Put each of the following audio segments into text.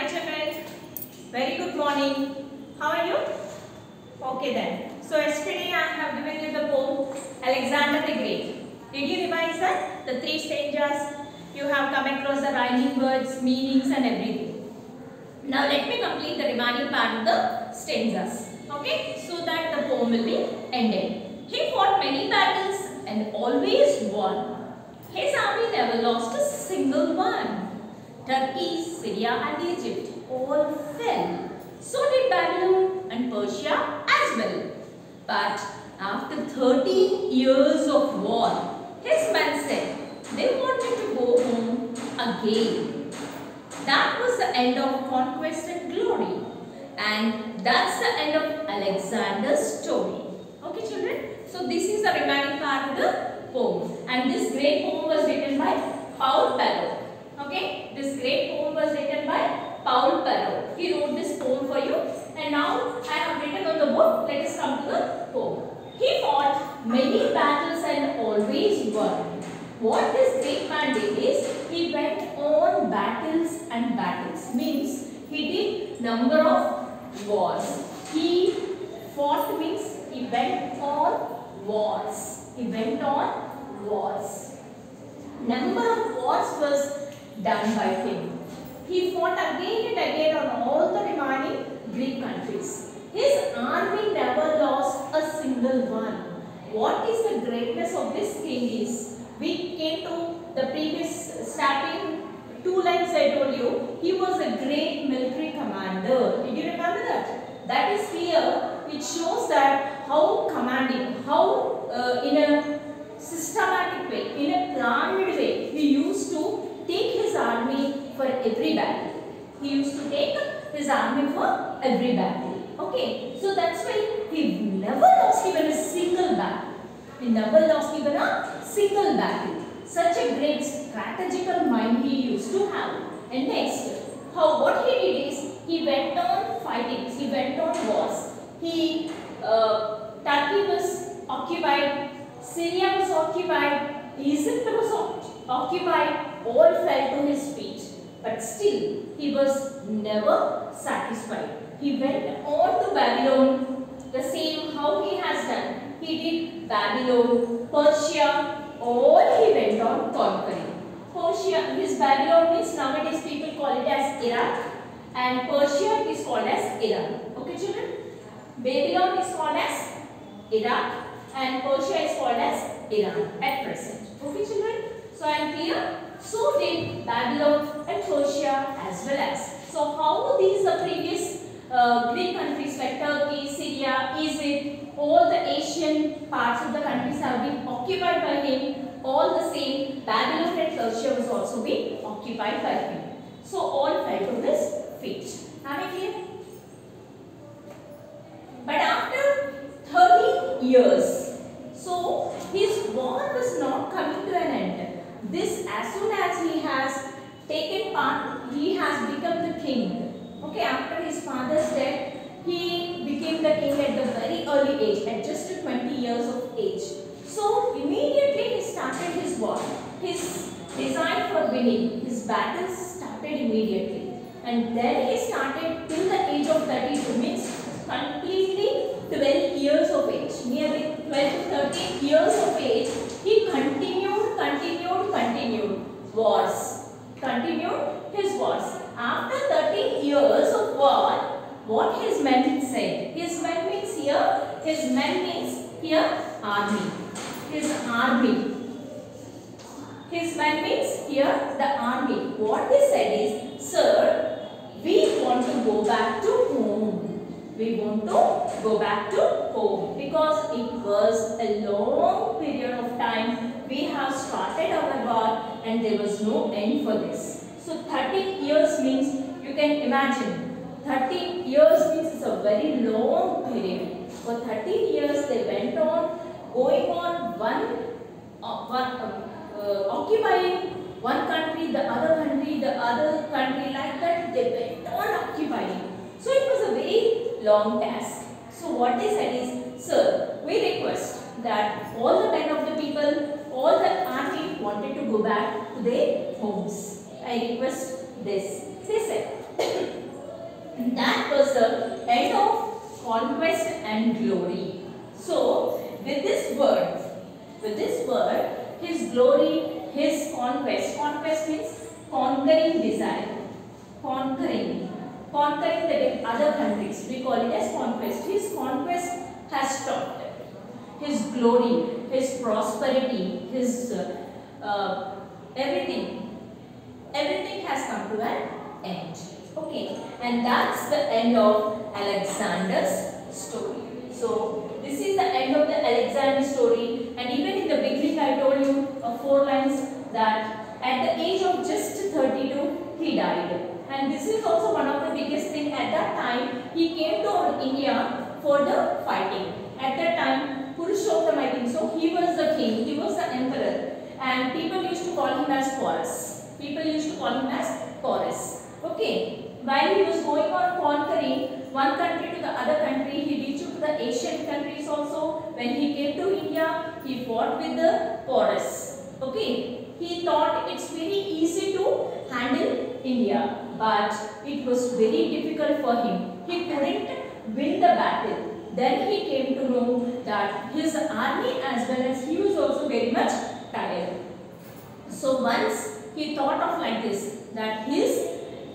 Hi children, very good morning. How are you? Okay then. So yesterday I have given you the poem Alexander the Great. Did you revise that? The three stanzas. You have come across the rhyming words, meanings and everything. Now let me complete the remaining part of the stanzas. Okay? So that the poem will be ended. He fought many battles and always won. His army never lost a single one. Turkey, Syria and Egypt all fell. So did Babylon and Persia as well. But after 13 years of war, his men said they wanted to go home again. That was the end of conquest and glory. And that's the end of Alexander's story. Okay children? So this is the remaining part of the poem. And this great poem was written by Paul Perrault. Okay, this great poem was written by Paul Perrault. He wrote this poem for you. And now I have written on the book. Let us come to the poem. He fought many battles and always won. What this great man did is, he went on battles and battles. Means, he did number of wars. He fought means, he went on wars. He went on wars. Number of wars was done by him. He fought again and again on all the remaining Greek countries. His army never lost a single one. What is the greatness of this king is, we came to the previous starting 2 lines I told you, he was a great military commander. Did you remember that? That is here, it shows that how commanding, how in a systematic way, in a planned way, he used to take his army for every battle. He used to take his army for every battle. Okay, so that's why he never lost even a single battle. He never lost even a single battle. Such a great strategical mind he used to have. And next, what he did is, he went on fighting. He went on wars. Turkey was occupied, Syria was occupied, Egypt was occupied, all fell to his feet. But still, he was never satisfied. He went on to Babylon, the same how he has done. He did Babylon, Persia, all he went on conquering. Persia, this Babylon means nowadays people call it as Iraq, and Persia is called as Iran. Okay children? Babylon is called as Iraq and Persia is called as Iran at present. Okay children? So I am clear? So did Babylon and Persia as well as. So how these previous Greek countries like Turkey, Syria, Egypt, all the Asian parts of the countries have been occupied by him. All the same, Babylon and Persia was also being occupied by him. So all fell to his feet. Am I clear? But after 13 years, so his war was not coming to an end. This, as soon as he has taken part, he has become the king. Okay, after his father's death, he became the king at the very early age, at just 20 years of age. So immediately he started his war. His design for winning, his battles started immediately. And then he started till the age of 32, means completely 12 years of age. Nearly 12 to 13 years of age, he continued wars. Continued his wars. After 13 years of war, what his men said? His men means here, army. His army. His men means here, the army. What they said is, sir, we want to go back to home. We want to go back to home because it was a long period of time. We have started our war and there was no end for this. So 13 years means, you can imagine, 13 years means it's a very long period. For 13 years they went on, going on occupying one country, the other country, like that they went on occupying. So it was a very long task. So what they said is, sir, we request that all the men of the people, all the army wanted to go back to their homes. I request this. They said, conquest and glory. So with this word, his glory, his conquest means conquering desire, conquering the other countries. We call it as conquest. His conquest has stopped. His glory, his prosperity, his everything has come to an end. Okay, and that's the end of Alexander's story. So this is the end of the Alexander story, and even in the beginning I told you 4 lines that at the age of just 32 he died. And this is also one of the biggest thing. At that time he came to India for the fighting. At that time Purushottam, I think so, he was the king, he was the emperor, and people used to call him as Porus. Okay. While he was going on conquering one country to the other country, he reached to the Asian countries also. When he came to India, he fought with the Porus. Okay. He thought it's very easy to handle India, but it was very difficult for him. He couldn't win the battle. Then he came to know that his army as well as he was also very much tired. So once he thought of like this, that his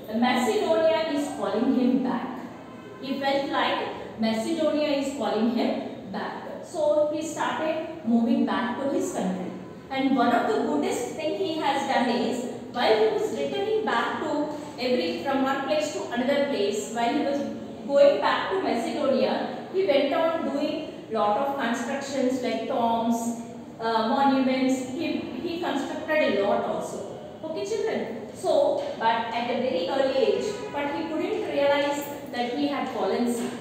Macedonia is calling him back. He felt like Macedonia is calling him back. So he started moving back to his country. And one of the goodest thing he has done is, while he was returning back to from one place to another place, while he was going back to Macedonia, he went on doing lot of constructions like tombs, monuments. He constructed a lot also. Okay, children. So, but at a very early age, but he couldn't realize that he had fallen sick.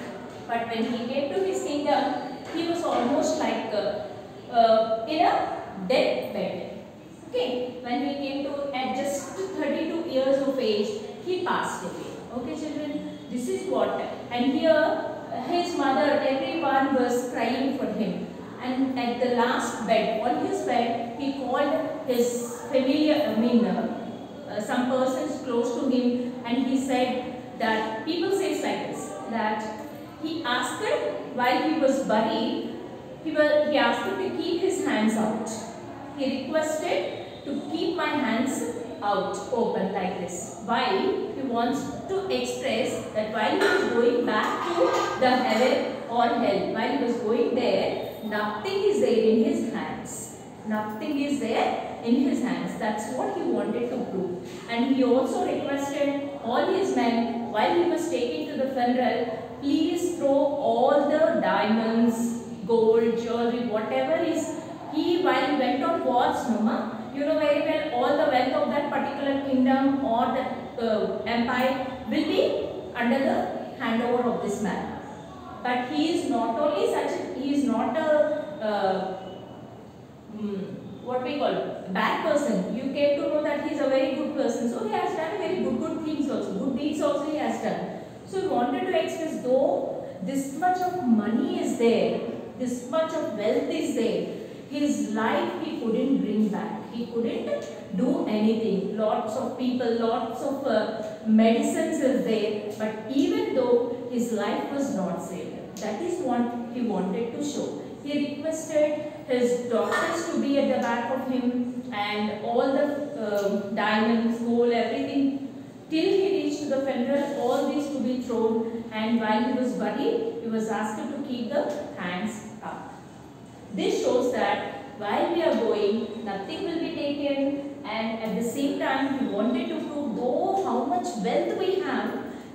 But when he came to his kingdom, he was almost like in a dead bed. Okay, when he came to at just 32 years of age, he passed away. Okay, children, this is what. And here, his mother, everyone was crying for him. And at the last bed, on his bed, he called his familiar, some persons close to him, and he said that, people say like this, that he asked them while he was buried, he asked him to keep his hands out. He requested to keep my hands out, open like this. Why? He wants to express that while he was going back to the heaven or hell, while he was going there, nothing is there in his hands. Nothing is there in his hands. That's what he wanted to prove. And he also requested all his men, while he was taken to the funeral, please throw all the diamonds, gold, jewelry, whatever is, while he went on wars, you know very well, all the wealth of that particular kingdom or the empire will be under the handover of this man. But he is not only he is not a what we call bad person. You came to know that he is a very good person. So he has done very good things also. Good deeds also he has done. So he wanted to express, though this much of money is there, this much of wealth is there, his life he couldn't bring back. He couldn't do anything. Lots of people, lots of medicines is there. But even though his life was not saved, that is what he wanted to show. He requested his daughters to be at the back of him, and all the diamonds, gold, everything, till he reached the funeral, all these to be thrown, and while he was buried, he was asked to keep the hands up. This shows that while we are going, nothing will be taken, and at the same time, he wanted to prove, though how much wealth we have,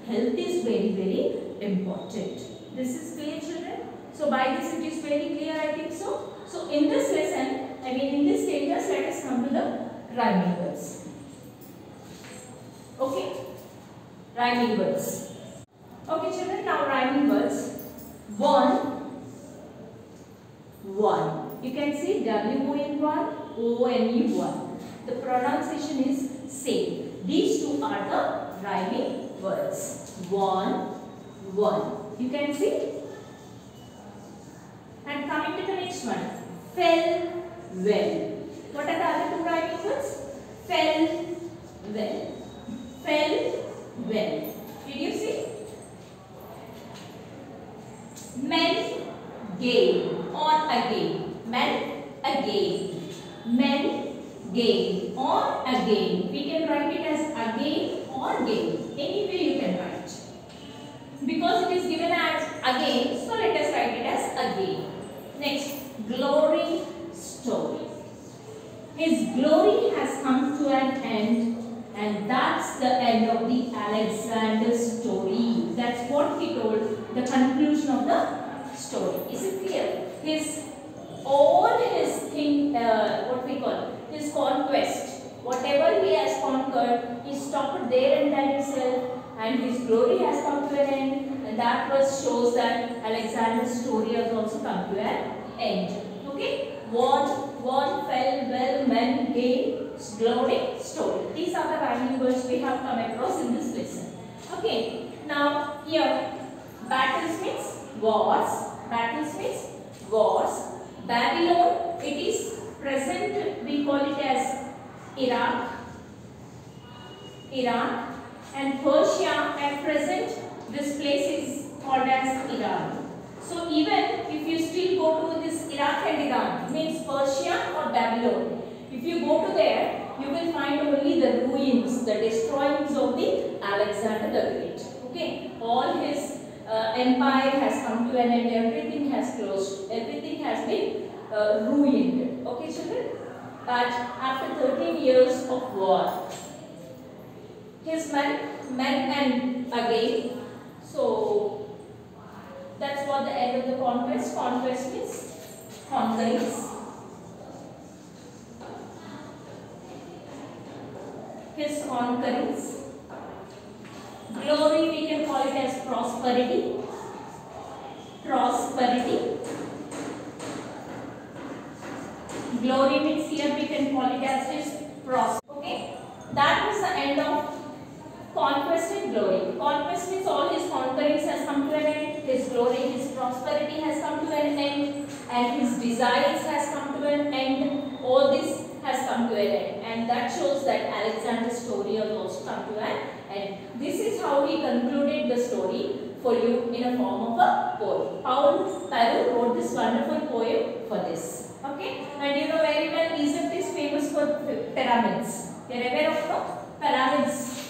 health is very important. This is clear, children? So by this it is very clear, I think so. So in this lesson, in this stage, just let us come to the rhyming words. Okay? Rhyming words. Okay, children, now rhyming words. One. You can see W-O-N-1, O-N-E-1. The pronunciation is same. These two are the rhyming words. One. You can see. And coming to the next one. Fell well. What are the other two rhyming words? Fell well. Did you see? gain or again. Men again. Men gain or again. We can write it as again or gain. Any way you can write. Because it is given as again, so let us write it as again. Next, glory story. His glory has come to an end, and that's the end of the Alexander story. That's what he told, the conclusion of the story. Is it clear? His conquest, whatever he has conquered, he stopped there and then itself, and his glory has come to an end, and that verse shows that Alexander's story has also come to an end. Okay? Won, fell, well, men, gain, glory, story. These are the rhyming words we have come across in this lesson. Okay? Now, here, battles means wars. Battles means wars. Babylon, it is present, we call it as Iraq. And Persia at present, this place is called as Iran. So even if you still go to this Iraq and Iran, means Persia or Babylon, if you go to there, you will find only the ruins, the destroyings of the Alexander the Great. Okay, all his empire has come to an end, everything has closed, everything has been ruined. Okay, children? But after 13 years of war, his men and again, so that's what the end of the conquest. Conquest means conquerings. His conquerings. Glory, we can call it as prosperity. Prosperity. Glory means here we can call it as his prosperity. Okay, that was the end of conquest and glory. Conquest means all his conquerings has come to an end, his glory, his prosperity has come to an end, and his desires has come to an end. All this has come to an end, and that shows that Alexander's story has also come to an end. This is how he concluded the story for you in a form of a poem. Paul Parrot wrote this wonderful poem for this. Okay, and you know very well Egypt is famous for pyramids. You are aware of the pyramids?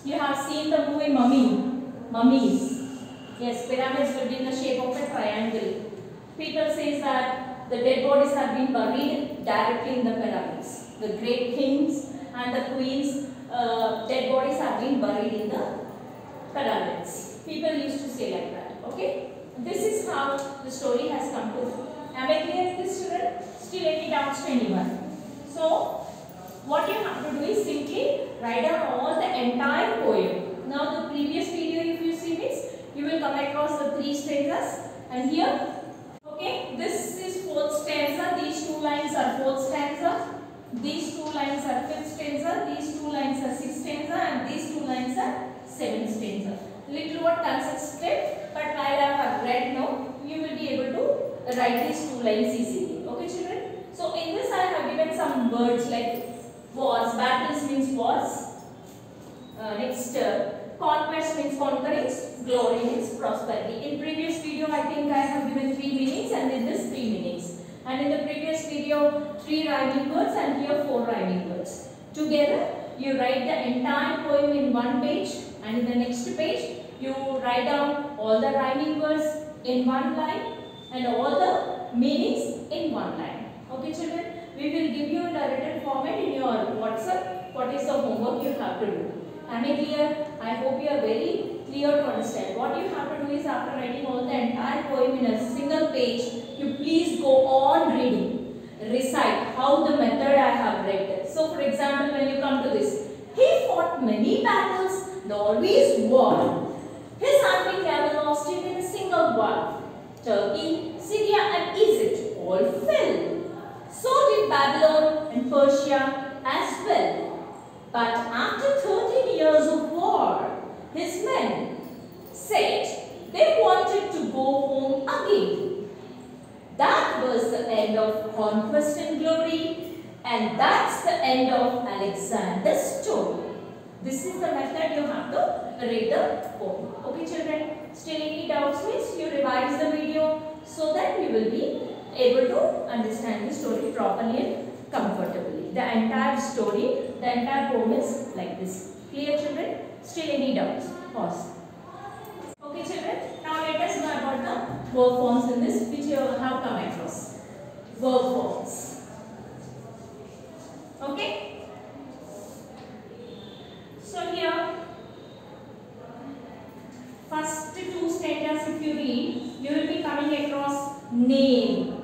You have seen the movie Mummies. Yes, pyramids will be in the shape of a triangle. People say that the dead bodies have been buried directly in the pyramids. The great kings and the queens' dead bodies have been buried in the pyramids. People used to say like that. Okay, this is how the story has come to. Am I clear with this, children? Still any doubts to anyone? So, what you have to do is simply write down all the entire poem. Now the previous video if you see this, you will come across the 3 stanzas, and here, okay, this is 4th stanza, these 2 lines are 4th stanza, these 2 lines are 5th stanza, these 2 lines are 6th stanza, and these 2 lines are 7th stanza. Little what consistent, but while I have read now, you will be able to write these 2 lines easily. Okay, children? So in this I have given some words like wars, battles means wars. Next, conquest means conquerings, glory means prosperity. In previous video, I think I have given 3 meanings, and in this 3 meanings. And in the previous video, 3 rhyming words, and here 4 rhyming words. Together, you write the entire poem in 1 page, and in the next page, you write down all the rhyming words in 1 line, and all the meanings in 1 line. Okay, children? We will give you in a written format in your WhatsApp what is the homework you have to do. Am I clear? I hope you are very clear to understand. What you have to do is, after writing all the entire poem in a single page, you please go on reading. Recite how the method I have read. So for example, when you come to this, he fought many battles, always won. His army never lost him in a single one. Turkey, Syria and Egypt all fell. So did Babylon and Persia as well. But after 13 years of war, his men said they wanted to go home again. That was the end of conquest and glory, and that's the end of Alexander's story. This is the method you have to read the poem. Okay, children? Still any doubts means you revise the video, so that you will be able to understand the story properly and comfortably. The entire story, the entire poem is like this. Clear, children? Still any doubts? Pause. Okay, children. Now let us know about the verb forms in this, which you have come across. Verb forms. Okay. So here, first two stanzas if you read, you will be coming across name.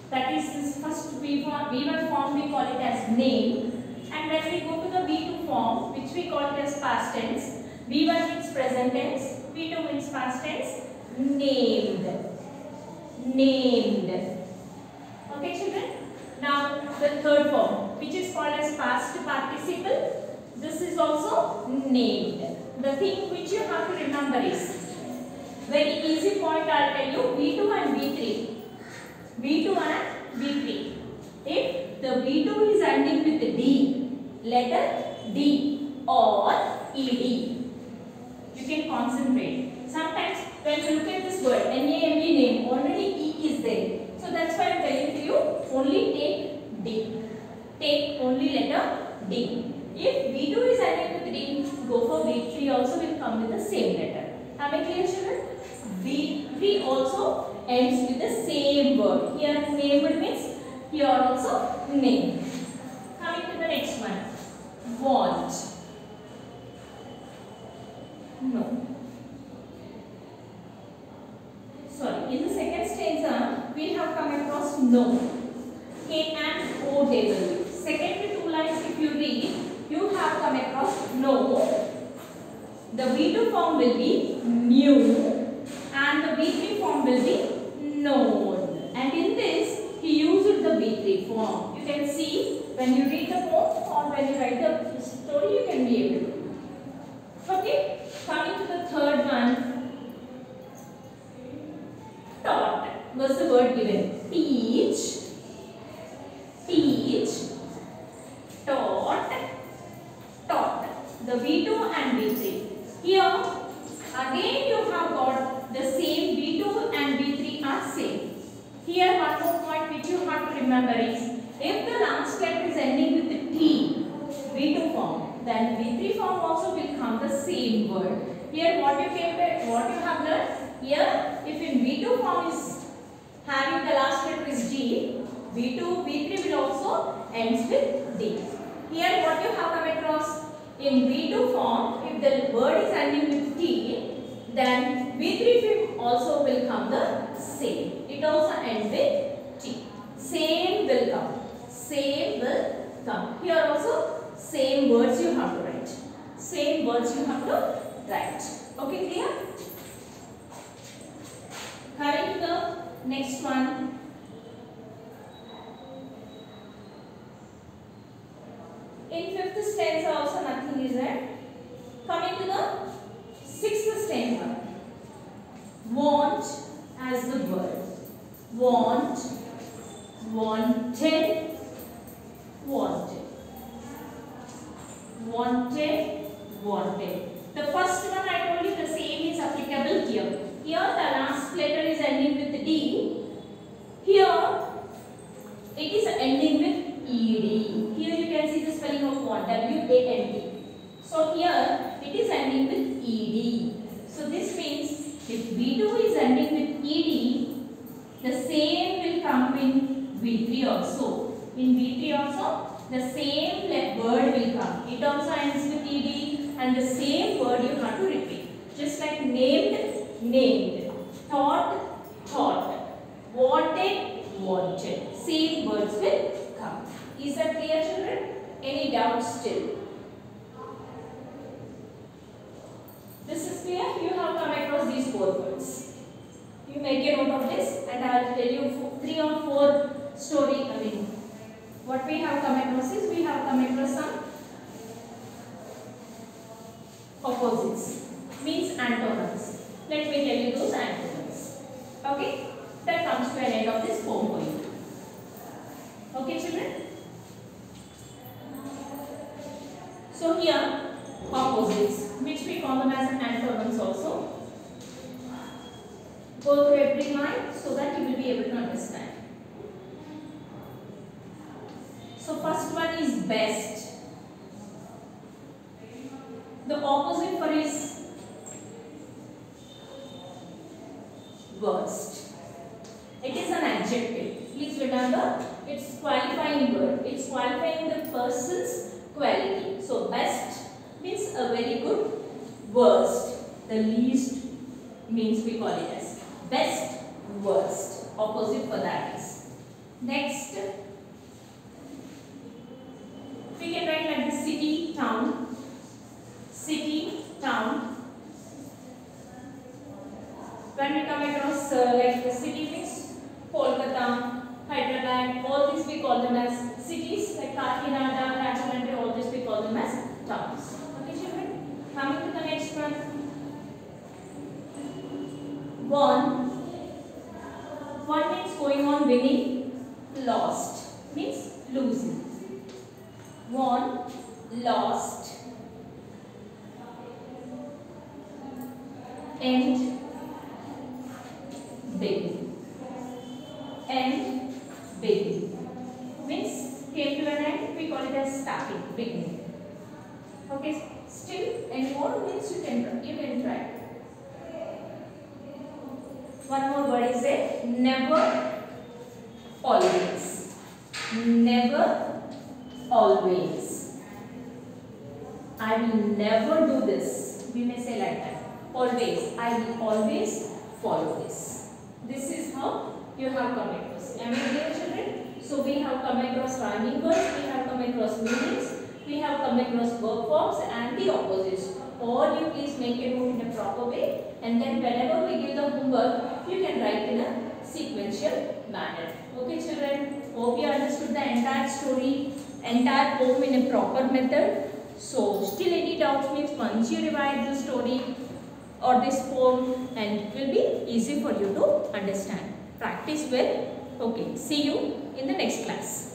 That is this first V1 form, we call it as name. And when we go to the V2 form, which we call it as past tense, V1 means present tense, V2 means past tense, named. Named. Okay, children? Now the third form, which is called as past participle, this is also named. The thing which you have to remember is, very easy point I'll tell you, V2 and V3. V2 and V3. If the V2 is ending with D, letter D or ED, you can concentrate. Sometimes when you look at this word, NAME name, already E is there. So that's why I am telling to you, only take D. Take only letter D. If V2 is ending with D, go for V3 also will come with the same letter. Am I clear, children? V3 also ends with the same word. Here named means here also name. Coming to the next one. Want. No. Sorry. In the second stanza, we have come across no. K-N-O-W. Second two lines if you read, you have come across no. The V2 form will be new and the V3 form will be known. And in this, he used the V3 form. You can see when you read the poem or when you write the story, you can be able to. Okay, coming to the third one. Taught was the word given. Teach, teach, taught, taught. The V2 and V3. Here, again you have got the same V2 and V3 are same. Here one more point which you have to remember is, if the last letter is ending with the T, V2 form, then V3 form also will come the same word. Here what you have learned, here if in V2 form is having the last letter is G, V3 will also ends with D. Here what you have come across, in V2 form, if the word is ending with T, then V3 also will come the same. It also ends with T. Same will come. Same will come. Here also same words you have to write. Same words you have to write. Okay, clear? Coming to the next one. In fifth stanza also nothing is there. Coming to the sixth stanza. Want as the word. Want, wanted, wanted. Wanted, wanted. The first one I told you the same is applicable here. Here the last letter is ending with D. Here it is ending with ED. Here you can see the spelling of want, W-A-N-T. So here it is ending with ED. So this means if V2 is ending with ED, the same will come in V3 also. In V3 also, the same word will come. It also ends with ED and the same word you have to repeat. Just like named, named. Thought, thought. Wanted, wanted. Same words will come. Is that clear, children? Any doubts still? This is clear? You have come across these four words. You make a note of this and I will tell you 3 or 4 story. What we have come across is, we have come across some opposites. Means antonyms. Let me tell you those antonyms. Okay? That comes to an end of this poem for you. Okay, children? So here, opposites, which we call them as antonyms also. go through every line so that you will be able to understand. So first one is best. The opposite for is worst. It is an adjective. Please remember, it's qualifying word. It's qualifying the person's quality. So best means a very good. Worst, the least, means we call it as best, worst. Opposite for that is. Next, we can write like the city, town. City, town. When we come across like the city means Kolkata, Hyderabad, all these we call them as cities, like Kakinada, Rajahmundry, all these we call them as towns. Okay children? Coming to the next one. One means going on winning, lost means losing. Won, lost, end, begin. End, begin means came to an end. We call it as starting, beginning. Okay, still any more means you can try. One more word is a never, always. Never, always. I will never do this. We may say like that. Always. I will always follow this. This is how you have come across. Am I clear, children? So we have come across rhyming words, we have come across meanings, we have come across verb forms and the opposites. All you please make a note in a proper way, and then whenever we give the homework, you can write in a sequential manner. Okay children, hope you understood the entire story, entire poem in a proper method. So still any doubts means once you revise the story or this poem, and it will be easy for you to understand. Practice well. Okay, see you in the next class.